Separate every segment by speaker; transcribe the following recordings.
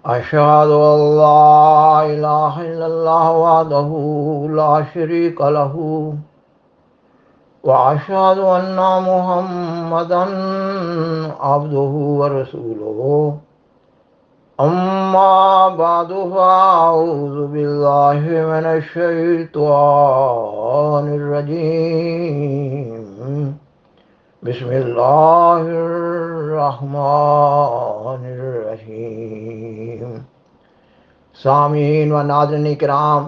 Speaker 1: أشهد أن لا إله إلا الله وحده لا شريك له وأشهد أن محمدا عبده ورسوله أما بعد فأعوذ بالله من الشيطان الرجيم بسم الله الرحمن الرحيم سامعین و ناظرین کرام،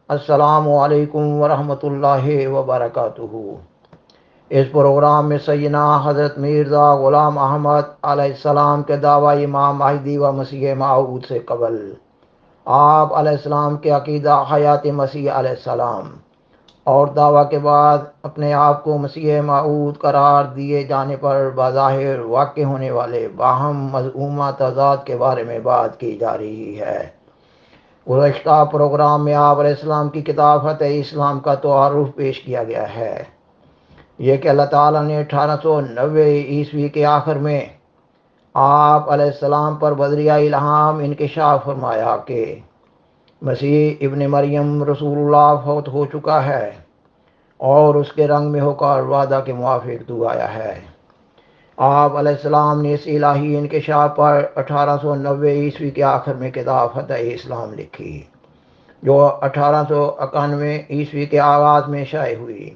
Speaker 1: السلام علیکم ورحمۃ اللہ وبرکاتہ۔ اس پروگرام میں سیدنا حضرت مرزا غلام احمد علیہ السلام کے دعوی امام مہدی و مسیح موعود سے قبل آپ علیہ السلام کے عقیدہ حیات مسیح علیہ السلام اور دعویٰ کے بعد اپنے آپ کو مسیح موعود قرار دیے جانے پر بظاہر واقع ہونے والے باہم مذمومہ تضاد کے بارے میں بات کی جا رہی ہے۔ گزشتہ پروگرام میں آپ علیہ السلام کی کتاب فتح اسلام کا تعارف پیش کیا گیا ہے۔ یہ کہ اللہ تعالیٰ نے 1890 عیسوی کے آخر میں آپ علیہ السلام پر بذریعہ الہام انکشاف فرمایا کہ مسیح ابن مریم رسول اللہ فوت ہو چکا ہے اور اس کے رنگ میں ہو کر وعدہ کے موافق تو آیا ہے۔ آپ علیہ السلام نے اس الہی انکشاف پر 1890 عیسوی کے آخر میں کتاب فتح اسلام لکھی، جو 1891 عیسوی کے آغاز میں شائع ہوئی۔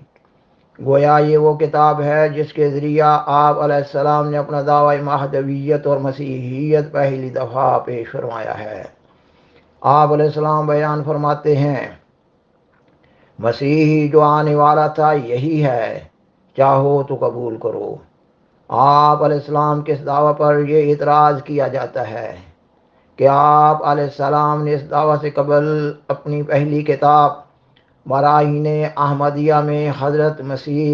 Speaker 1: گویا یہ وہ کتاب ہے جس کے ذریعہ آپ علیہ السلام نے اپنا دعوی مہدویت اور مسیحیت پہلی دفعہ پیش فرمایا ہے۔ آپ علیہ السلام بیان فرماتے ہیں، مسیح جو آنے والا تھا یہی ہے، چاہو تو قبول کرو۔ آپ علیہ السلام کے اس دعویٰ پر یہ اعتراض کیا جاتا ہے کہ آپ علیہ السلام نے اس دعویٰ سے قبل اپنی پہلی کتاب براہین احمدیہ میں حضرت مسیح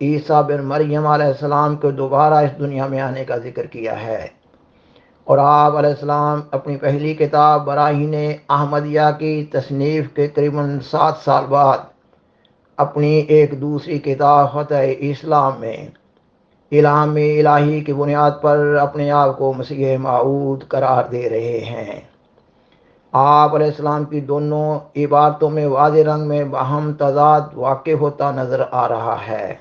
Speaker 1: عیسیٰ بن مریم علیہ السلام کو دوبارہ اس دنیا میں آنے کا ذکر کیا ہے، اور آپ علیہ السلام اپنی پہلی کتاب براہین احمدیہ کی تصنیف کے تقریباً 7 سال بعد اپنی ایک دوسری کتاب فتح اسلام میں الہام الہی کی بنیاد پر اپنے آپ کو مسیح موعود قرار دے رہے ہیں۔ آپ علیہ السلام کی دونوں عبارتوں میں واضح رنگ میں باہم تضاد واقع ہوتا نظر آ رہا ہے۔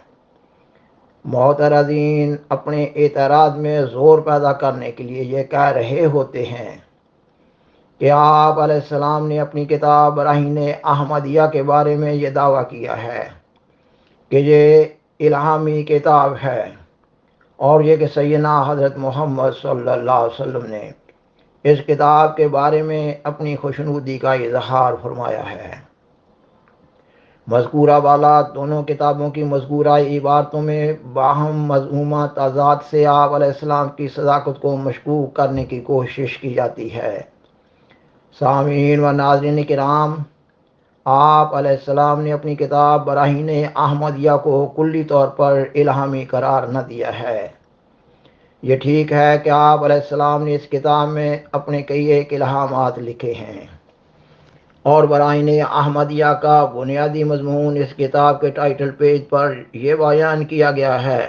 Speaker 1: معترضین اپنے اعتراض میں زور پیدا کرنے کے لیے یہ کہہ رہے ہوتے ہیں کہ آپ علیہ السلام نے اپنی کتاب براہین احمدیہ کے بارے میں یہ دعویٰ کیا ہے کہ یہ الہامی کتاب ہے، اور یہ کہ سیدنا حضرت محمد صلی اللہ علیہ وسلم نے اس کتاب کے بارے میں اپنی خوشنودی کا اظہار فرمایا ہے۔ مذکورہ بالا دونوں کتابوں کی مذکورہ عبارتوں میں باہم مذمومہ تضاد سے آپ علیہ السلام کی صداقت کو مشکوک کرنے کی کوشش کی جاتی ہے۔ سامعین و ناظرین کرام، آپ علیہ السلام نے اپنی کتاب براہین احمدیہ کو کلی طور پر الہامی قرار نہ دیا ہے۔ یہ ٹھیک ہے کہ آپ علیہ السلام نے اس کتاب میں اپنے کئی ایک الہامات لکھے ہیں، اور براہین احمدیہ کا بنیادی مضمون اس کتاب کے ٹائٹل پیج پر یہ بیان کیا گیا ہے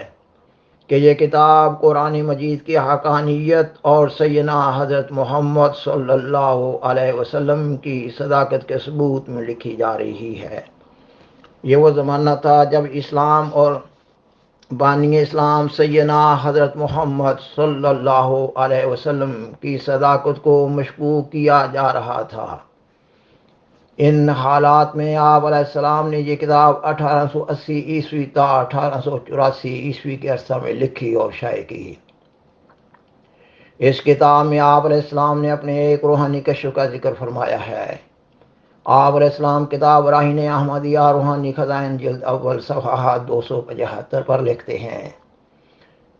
Speaker 1: کہ یہ کتاب قرآن مجید کی حقانیت اور سیدنا حضرت محمد صلی اللہ علیہ وسلم کی صداقت کے ثبوت میں لکھی جا رہی ہے۔ یہ وہ زمانہ تھا جب اسلام اور بانی اسلام سیدنا حضرت محمد صلی اللہ علیہ وسلم کی صداقت کو مشکوک کیا جا رہا تھا۔ ان حالات میں آپ علیہ السلام نے یہ کتاب 1880 عیسوی تا 1884 عیسوی کے عرصہ میں لکھی اور شائع کی۔ اس کتاب میں آپ علیہ السلام نے اپنے ایک روحانی کشف کا ذکر فرمایا ہے۔ آپ علیہ السلام کتاب براہین احمدیہ روحانی خزائن جلد اول صفحہ 275 پر لکھتے ہیں،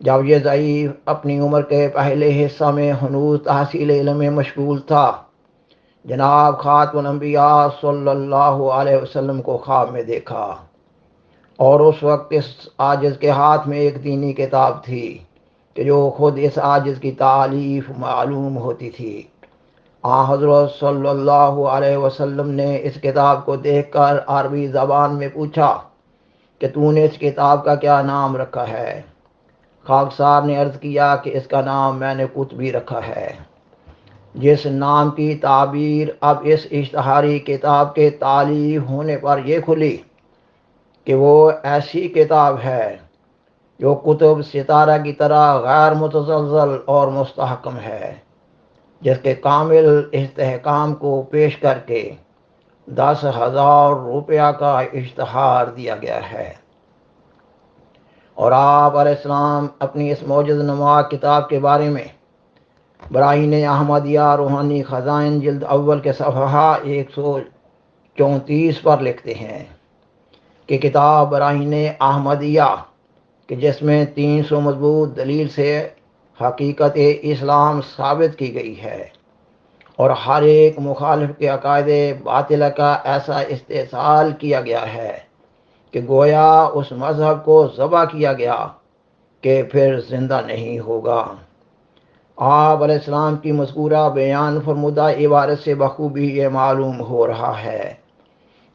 Speaker 1: جب یہ ضعیف اپنی عمر کے پہلے حصہ میں ہنوز تحصیل علم میں مشغول تھا، جناب خاتم الانبیاء صلی اللہ علیہ وسلم کو خواب میں دیکھا، اور اس وقت اس عاجز کے ہاتھ میں ایک دینی کتاب تھی کہ جو خود اس عاجز کی تالیف معلوم ہوتی تھی۔ حضرت صلی اللہ علیہ وسلم نے اس کتاب کو دیکھ کر عربی زبان میں پوچھا کہ تو نے اس کتاب کا کیا نام رکھا ہے؟ خاکسار نے عرض کیا کہ اس کا نام میں نے قطبی رکھا ہے۔ جس نام کی تعبیر اب اس اشتہاری کتاب کے تالیف ہونے پر یہ کھلی کہ وہ ایسی کتاب ہے جو کتب ستارہ کی طرح غیر متزلزل اور مستحکم ہے، جس کے کامل استحکام کو پیش کر کے 10,000 روپیہ کا اشتہار دیا گیا ہے، اور آپ علیہ السلام اپنی اس معجز نما کتاب کے بارے میں براہین احمدیہ روحانی خزائن جلد اول کے صفحہ 134 پر لکھتے ہیں کہ کتاب براہین احمدیہ کہ جس میں 300 مضبوط دلیل سے حقیقت اسلام ثابت کی گئی ہے اور ہر ایک مخالف کے عقائد باطلہ کا ایسا استحصال کیا گیا ہے کہ گویا اس مذہب کو ذبح کیا گیا کہ پھر زندہ نہیں ہوگا۔ آپ علیہ السلام کی مذکورہ بیان فرمودہ عبارت سے بخوبی یہ معلوم ہو رہا ہے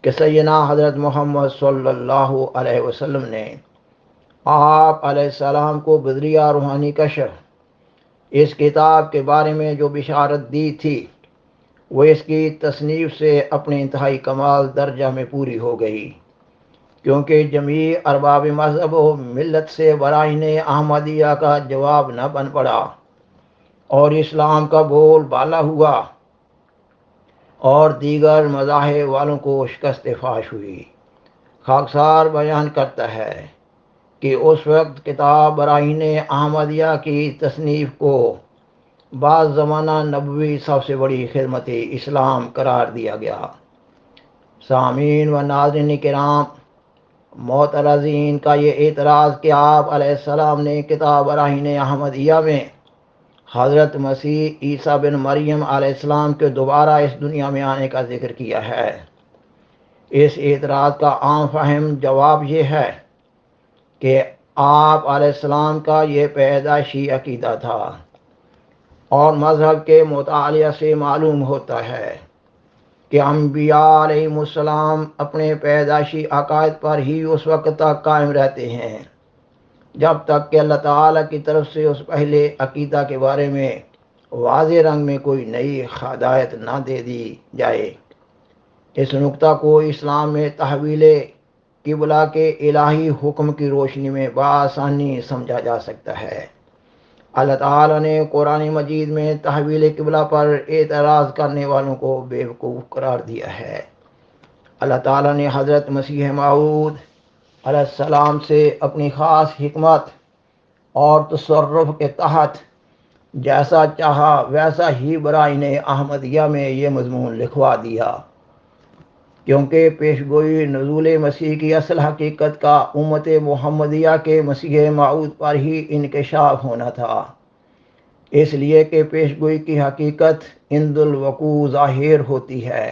Speaker 1: کہ سیدنا حضرت محمد صلی اللہ علیہ وسلم نے آپ علیہ السلام کو بدریہ روحانی کشف اس کتاب کے بارے میں جو بشارت دی تھی وہ اس کی تصنیف سے اپنے انتہائی کمال درجہ میں پوری ہو گئی، کیونکہ جمیع ارباب مذہب و ملت سے براہین احمدیہ کا جواب نہ بن پڑا اور اسلام کا بول بالا ہوا اور دیگر مذاہب والوں کو شکست فاش ہوئی۔ خاکسار بیان کرتا ہے کہ اس وقت کتاب براہین احمدیہ کی تصنیف کو بعض زمانہ نبوی سب سے بڑی خدمت اسلام قرار دیا گیا۔ سامعین و ناظرین کرام، معترضین کا یہ اعتراض کہ آپ علیہ السلام نے کتاب براہین احمدیہ میں حضرت مسیح عیسیٰ بن مریم علیہ السلام کے دوبارہ اس دنیا میں آنے کا ذکر کیا ہے، اس اعتراض کا عام فہم جواب یہ ہے کہ آپ علیہ السلام کا یہ پیدائشی عقیدہ تھا، اور مذہب کے مطالعہ سے معلوم ہوتا ہے کہ انبیاء علیہ السلام اپنے پیدائشی عقائد پر ہی اس وقت تک قائم رہتے ہیں جب تک کہ اللہ تعالیٰ کی طرف سے اس پہلے عقیدہ کے بارے میں واضح رنگ میں کوئی نئی ہدایت نہ دے دی جائے۔ اس نقطہ کو اسلام میں تحویل قبلہ کے الہی حکم کی روشنی میں بآسانی سمجھا جا سکتا ہے۔ اللہ تعالیٰ نے قرآن مجید میں تحویل قبلہ پر اعتراض کرنے والوں کو بیوقوف قرار دیا ہے۔ اللہ تعالیٰ نے حضرت مسیح موعود علیہ السلام سے اپنی خاص حکمت اور تصرف کے تحت جیسا چاہا ویسا ہی براہین احمدیہ میں یہ مضمون لکھوا دیا، کیونکہ پیشگوئی نزول مسیح کی اصل حقیقت کا امت محمدیہ کے مسیح موعود پر ہی انکشاف ہونا تھا، اس لیے کہ پیشگوئی کی حقیقت عند الوقوع ظاہر ہوتی ہے۔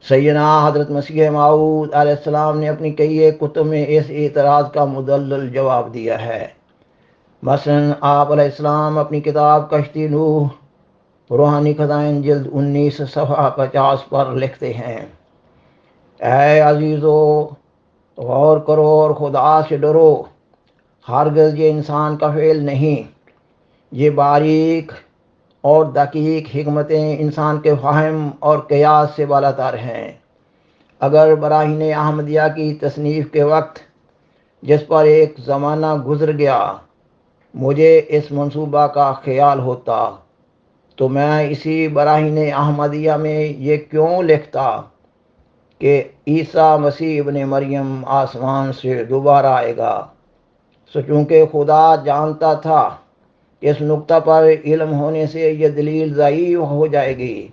Speaker 1: سیدنا حضرت مسیح موعود علیہ السلام نے اپنی کئی کتب میں اس اعتراض کا مدلل جواب دیا ہے۔ مثلاً آپ علیہ السلام اپنی کتاب کشتی نوح روحانی خزائن جلد 19 صفحہ 50 پر لکھتے ہیں، اے عزیزو، غور کرو اور خدا سے ڈرو، ہرگز یہ انسان کا فعل نہیں، یہ باریک اور دقیق حکمتیں انسان کے فہم اور قیاس سے بالاتر ہیں۔ اگر براہین احمدیہ کی تصنیف کے وقت جس پر ایک زمانہ گزر گیا مجھے اس منصوبہ کا خیال ہوتا تو میں اسی براہین احمدیہ میں یہ کیوں لکھتا کہ عیسیٰ مسیح ابن مریم آسمان سے دوبارہ آئے گا، سو چونکہ خدا جانتا تھا کہ اس نقطہ پر علم ہونے سے یہ دلیل ضعیف ہو جائے گی،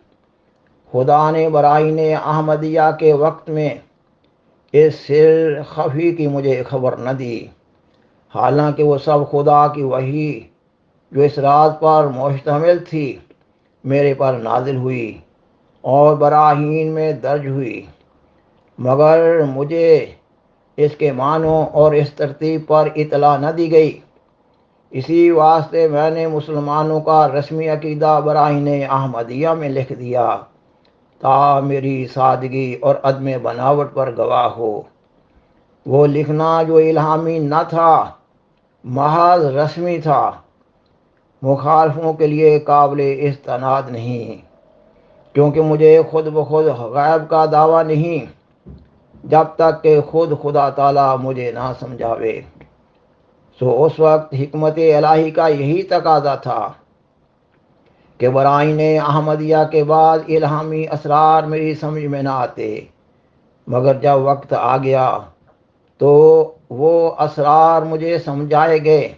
Speaker 1: خدا نے براہین احمدیہ کے وقت میں اس سر خفی کی مجھے خبر نہ دی، حالانکہ وہ سب خدا کی وحی جو اس راز پر مشتمل تھی میرے پر نازل ہوئی اور براہین میں درج ہوئی، مگر مجھے اس کے معنوں اور اس ترتیب پر اطلاع نہ دی گئی۔ اسی واسطے میں نے مسلمانوں کا رسمی عقیدہ براہین احمدیہ میں لکھ دیا تا میری سادگی اور عدم بناوٹ پر گواہ ہو۔ وہ لکھنا جو الہامی نہ تھا، محض رسمی تھا، مخالفوں کے لیے قابل استناد نہیں، کیونکہ مجھے خود بخود غیب کا دعویٰ نہیں جب تک کہ خود خدا تعالیٰ مجھے نہ سمجھاوے۔ سو اس وقت حکمت الہی کا یہی تقاضا تھا کہ براہین احمدیہ کے بعد الہامی اسرار میری سمجھ میں نہ آتے، مگر جب وقت آ گیا تو وہ اسرار مجھے سمجھائے گئے۔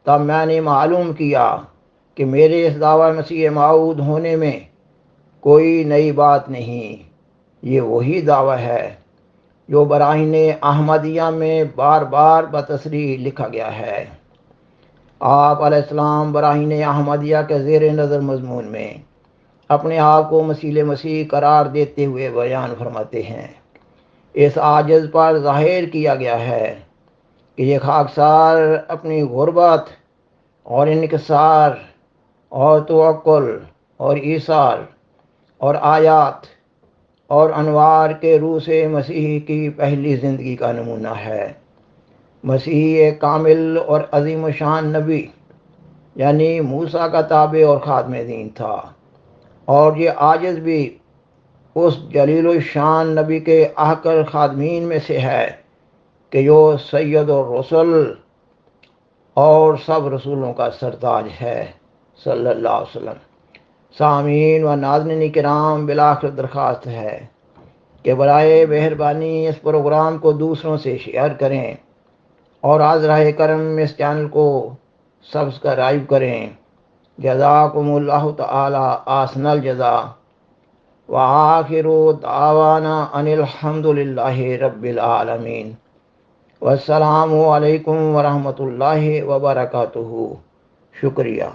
Speaker 1: تب میں نے معلوم کیا کہ میرے اس دعویٰ مسیح موعود ہونے میں کوئی نئی بات نہیں، یہ وہی دعویٰ ہے جو براہین احمدیہ میں بار بار بتصریح لکھا گیا ہے۔ آپ علیہ السلام براہین احمدیہ کے زیر نظر مضمون میں اپنے آپ کو مسیح مسیح قرار دیتے ہوئے بیان فرماتے ہیں۔ اس عاجز پر ظاہر کیا گیا ہے کہ یہ خاکسار اپنی غربت اور انکسار اور توکل اور ایثار اور آیات اور انوار کے روح سے مسیح کی پہلی زندگی کا نمونہ ہے۔ مسیح ایک کامل اور عظیم شان نبی یعنی موسیٰ کا تابع اور خادم دین تھا، اور یہ عاجز بھی اس جلیل الشان نبی کے احقر خادمین میں سے ہے کہ جو سید الرسل اور سب رسولوں کا سرتاج ہے صلی اللہ علیہ وسلم۔ سامعین و ناظرین کرام، بالآخر درخواست ہے کہ برائے مہربانی اس پروگرام کو دوسروں سے شیئر کریں اور حاضرہ کرم اس چینل کو سبسکرائب کریں۔ جزاکم اللہ تعالی احسن الجزا، وآخر دعوانا ان الحمد للہ رب العالمین، والسلام علیکم ورحمۃ اللہ وبرکاتہ۔ شکریہ۔